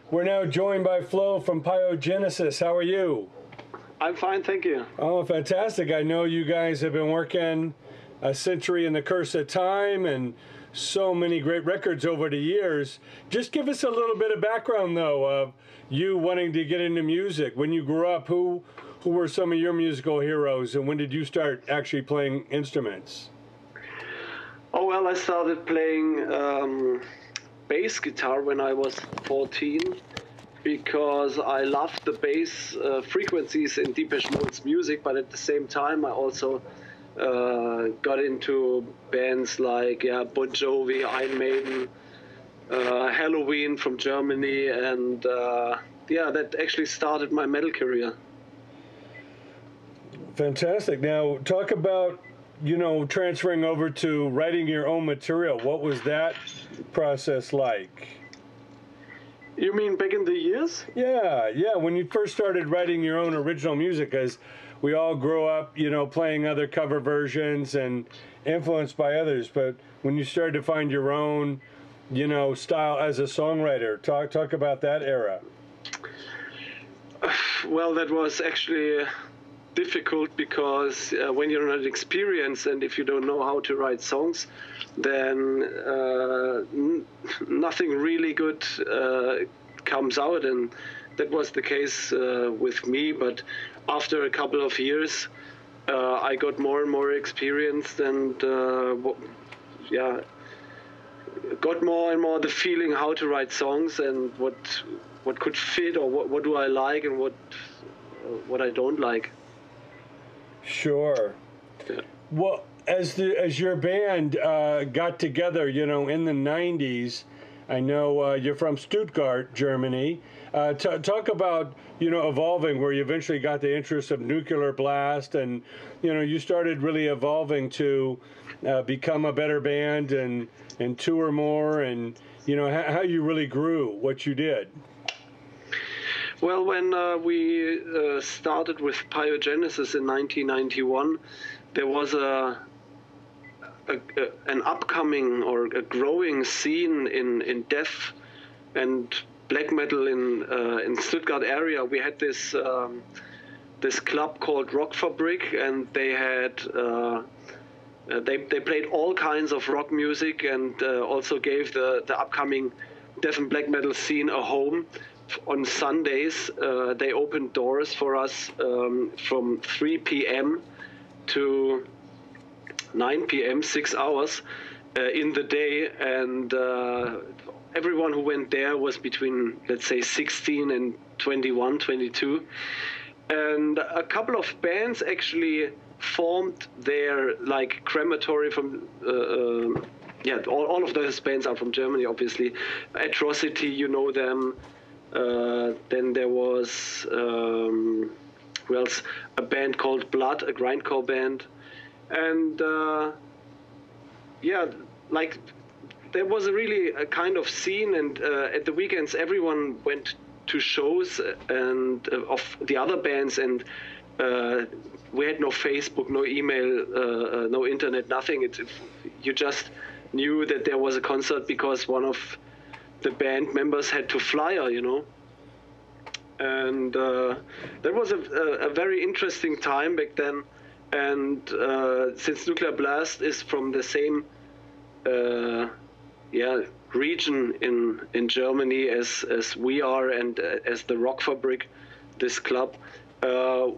We're now joined by Flo from PYOGENESIS. How are you? I'm fine, thank you. Oh, fantastic. I know you guys have been working a century in the curse of time and so many great records over the years. Just give us a little bit of background, though, of you wanting to get into music. When you grew up, who were some of your musical heroes, and when did you start actually playing instruments? Oh, well, I started playing bass guitar when I was 14 because I loved the bass frequencies in Depeche Mode's music, but at the same time I also got into bands like Bon Jovi, Iron Maiden, Halloween from Germany, and that actually started my metal career. Fantastic. Now, talk about, transferring over to writing your own material. What was that process like? You mean back in the years? Yeah. When you first started writing your own original music, as we all grow up, playing other cover versions and influenced by others. But when you started to find your own, style as a songwriter, talk about that era. Well, that was actually difficult because when you're not experienced and if you don't know how to write songs, then nothing really good comes out, and that was the case with me. But after a couple of years, I got more and more experienced, and got more and more the feeling how to write songs and what could fit, or what do I like and what I don't like. Sure. Yeah. Well, as your band got together, in the 90s, I know you're from Stuttgart, Germany. Talk about, evolving, where you eventually got the interest of Nuclear Blast, and, you started really evolving to become a better band and tour more, and, how you really grew what you did. Well, when we started with PYOGENESIS in 1991, there was an upcoming or a growing scene in death and black metal in Stuttgart area. We had this club called Rockfabrik, and they had they played all kinds of rock music, and also gave the upcoming death and black metal scene a home. On Sundays, they opened doors for us from 3 p.m. to 9 p.m., 6 hours in the day, and everyone who went there was between, let's say, 16 and 21, 22. And a couple of bands actually formed there, like Crematory from... all of those bands are from Germany, obviously. Atrocity, you know them. Then there was who else? A band called Blood, a grindcore band, and there was really a kind of scene. And at the weekends, everyone went to shows and of the other bands, and we had no Facebook, no email, no internet, nothing. You just knew that there was a concert because one of the band members had to flyer, and that was a very interesting time back then. And since Nuclear Blast is from the same region in Germany as we are, and as the Rockfabrik, this club,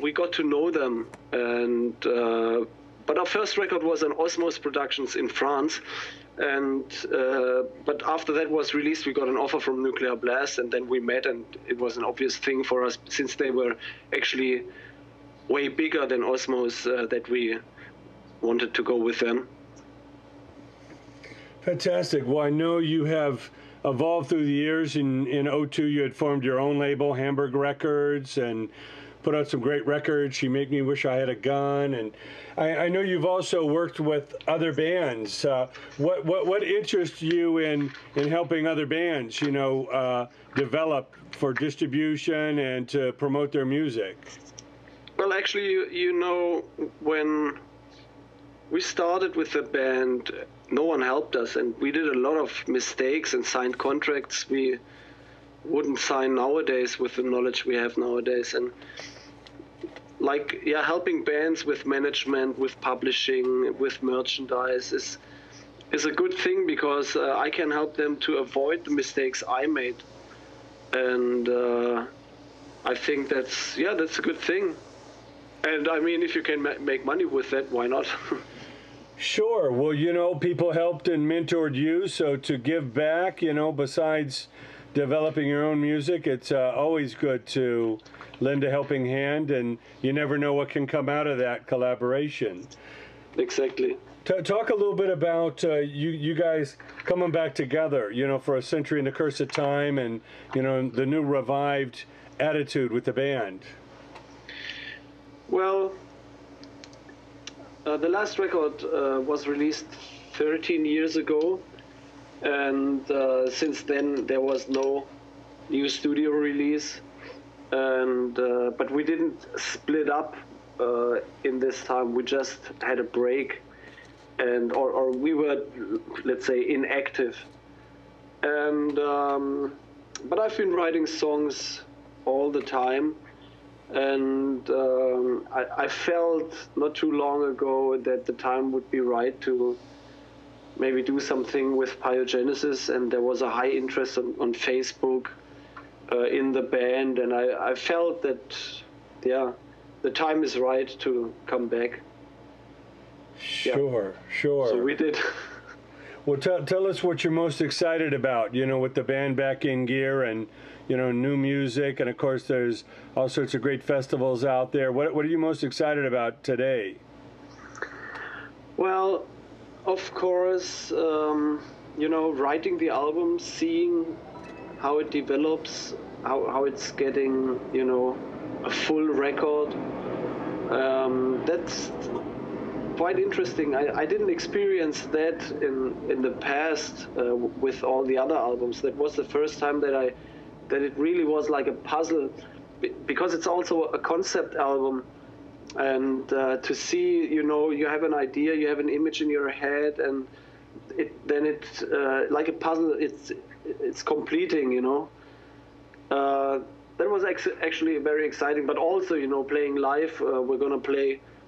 we got to know them. And but our first record was on Osmos Productions in France. And but after that was released, we got an offer from Nuclear Blast, and then we met, and it was an obvious thing for us, since they were actually way bigger than Osmos, that we wanted to go with them. Fantastic. Well, I know you have evolved through the years. In 2002, you had formed your own label, Hamburg Records, and put out some great records. You Make Me Wish I Had a Gun, and I know you've also worked with other bands. What interests you in helping other bands, develop for distribution and to promote their music? Well, actually, when we started with the band, no one helped us, and we did a lot of mistakes and signed contracts we wouldn't sign nowadays with the knowledge we have nowadays. And like, yeah, helping bands with management, with publishing, with merchandise is a good thing, because I can help them to avoid the mistakes I made. And I think that's a good thing. And I mean, if you can make money with that, why not? Sure. Well, you know, people helped and mentored you, so to give back, you know, besides developing your own music, it's always good to lend a helping hand, and you never know what can come out of that collaboration. Exactly. Talk a little bit about you guys coming back together, you know, for A Century in the Curse of Time, and, you know, the new revived attitude with the band. Well, the last record was released 13 years ago, and since then there was no new studio release, and but we didn't split up in this time. We just had a break, and or we were, let's say, inactive. And but I've been writing songs all the time. And I felt not too long ago that the time would be right to maybe do something with PYOGENESIS, and there was a high interest on Facebook in the band, and I felt that, yeah, the time is right to come back. Sure, yeah. Sure. So we did. Well, tell us what you're most excited about, you know, with the band back in gear, and, you know, new music, and of course there's all sorts of great festivals out there. What are you most excited about today? Well, of course, you know, writing the album, seeing how it develops, how it's getting, you know, a full record. That's quite interesting. I didn't experience that in the past with all the other albums. That was the first time that it really was like a puzzle, because it's also a concept album, and to see, you know, you have an idea, you have an image in your head, and then it's like a puzzle. It's completing, you know. That was actually very exciting. But also, you know, playing live.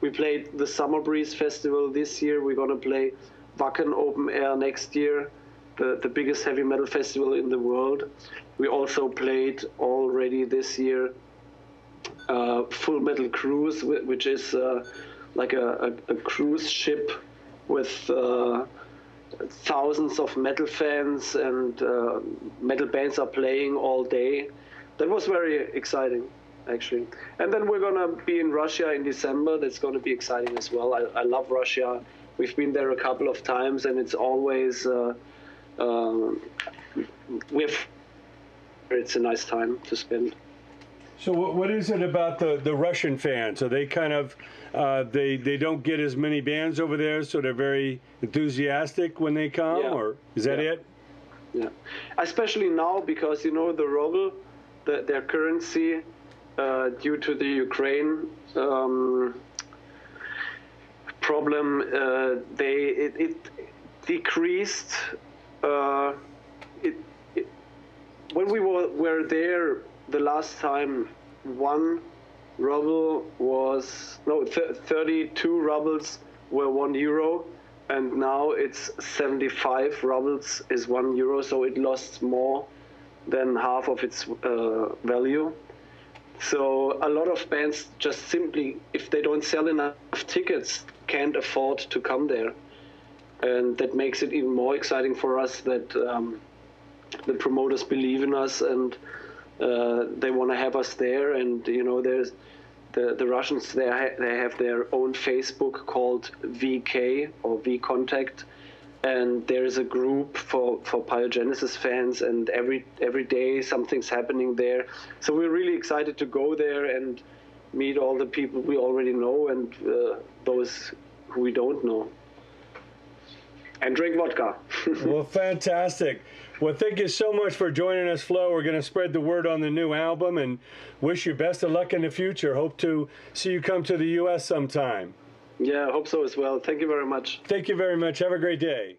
We played the Summer Breeze Festival this year. We're gonna play Wacken Open Air next year, the biggest heavy metal festival in the world. We also played already this year Full Metal Cruise, which is like a cruise ship with thousands of metal fans, and metal bands are playing all day. That was very exciting, actually. And then we're gonna be in Russia in December. That's gonna be exciting as well. I love Russia. We've been there a couple of times, and it's always it's a nice time to spend. So what is it about the Russian fans? Are they kind of, they don't get as many bands over there, so they're very enthusiastic when they come, yeah. Or is that it? Yeah, especially now, because, you know, the ruble, their currency, due to the Ukraine problem, it decreased. When we were there the last time, 1 ruble was 32 rubles were €1, and now it's 75 rubles is €1. So it lost more than half of its value. So a lot of bands just simply, if they don't sell enough tickets, can't afford to come there. And that makes it even more exciting for us that the promoters believe in us, and they want to have us there. And, you know, there's the Russians, they have their own Facebook called VK or VContact, and there is a group for PYOGENESIS fans, and every day something's happening there. So we're really excited to go there and meet all the people we already know, and those who we don't know, and drink vodka. Well, fantastic. Well, thank you so much for joining us, Flo. We're going to spread the word on the new album, and wish you best of luck in the future. Hope to see you come to the U.S. sometime. Yeah, I hope so as well. Thank you very much. Thank you very much. Have a great day.